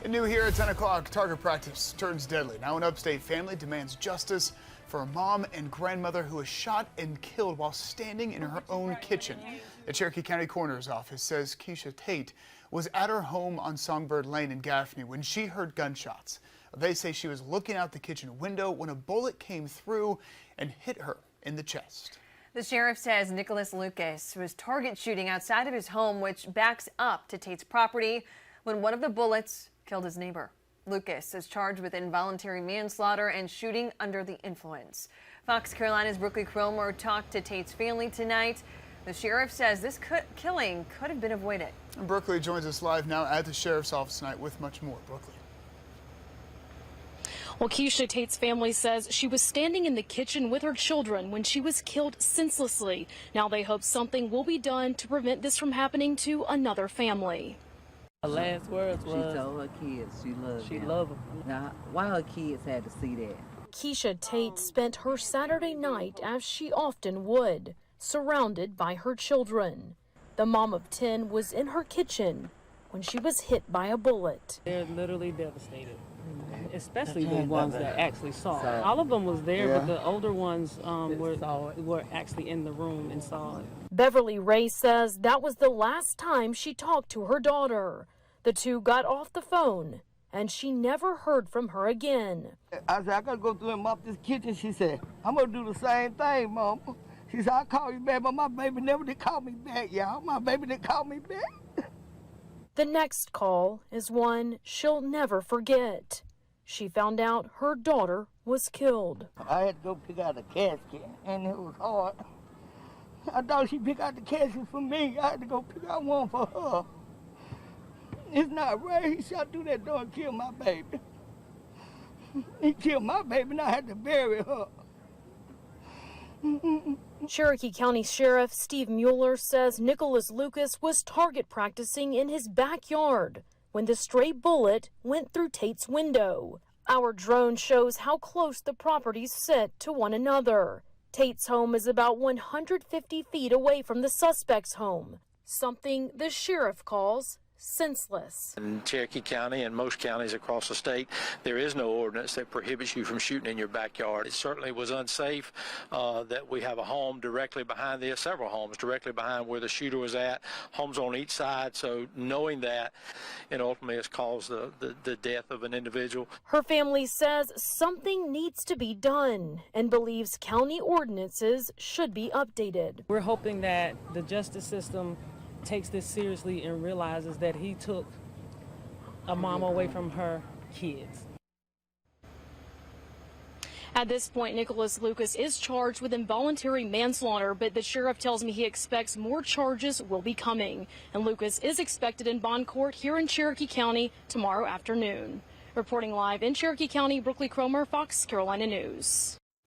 And new here at 10 o'clock, target practice turns deadly. Now an Upstate family demands justice for a mom and grandmother who was shot and killed while standing in her own kitchen. The Cherokee County Coroner's Office says Keisha Tate was at her home on Songbird Lane in Gaffney when she heard gunshots. They say she was looking out the kitchen window when a bullet came through and hit her in the chest. The sheriff says Nicholas Lucas was target shooting outside of his home, which backs up to Tate's property, when one of the bullets killed his neighbor. Lucas is charged with involuntary manslaughter and shooting under the influence. Fox Carolina's Brooklyn Cromer talked to Tate's family tonight. The sheriff says this killing could have been avoided. And Brooklyn joins us live now at the sheriff's office tonight with much more. Brooklyn. Well, Keisha Tate's family says she was standing in the kitchen with her children when she was killed senselessly. Now they hope something will be done to prevent this from happening to another family. Her last words was, she told her kids she loved them. Now, why her kids had to see that? Keisha Tate spent her Saturday night, as she often would, surrounded by her children. The mom of 10 was in her kitchen when she was hit by a bullet. They're literally devastated, especially the ones that actually saw it. All of them was there, but the older ones were actually in the room and saw it. Beverly Ray says that was the last time she talked to her daughter. The two got off the phone, and she never heard from her again. I said, I gotta go through and mop this kitchen. She said, I'm gonna do the same thing, Mom. She said, I'll call you back, but my baby never did call me back, y'all. My baby didn't call me back. The next call is one she'll never forget. She found out her daughter was killed. I had to go pick out a casket, and it was hard. I thought she'd pick out the casket for me. I had to go pick out one for her. It's not right. He shot through that door and killed my baby. He killed my baby, and I had to bury her. Cherokee County Sheriff Steve Mueller says Nicholas Lucas was target practicing in his backyard when the stray bullet went through Tate's window. Our drone shows how close the properties sit to one another. Tate's home is about 150 feet away from the suspect's home, something the sheriff calls senseless. In Cherokee County and most counties across the state, there is no ordinance that prohibits you from shooting in your backyard. It certainly was unsafe that we have a home directly behind this, several homes directly behind where the shooter was at, homes on each side. So knowing that, and ultimately has caused the death of an individual. Her family says something needs to be done and believes county ordinances should be updated. We're hoping that the justice system takes this seriously and realizes that he took a mom away from her kids. At this point, Nicholas Lucas is charged with involuntary manslaughter, but the sheriff tells me he expects more charges will be coming. And Lucas is expected in bond court here in Cherokee County tomorrow afternoon. Reporting live in Cherokee County, Brooklyn Cromer, Fox Carolina News.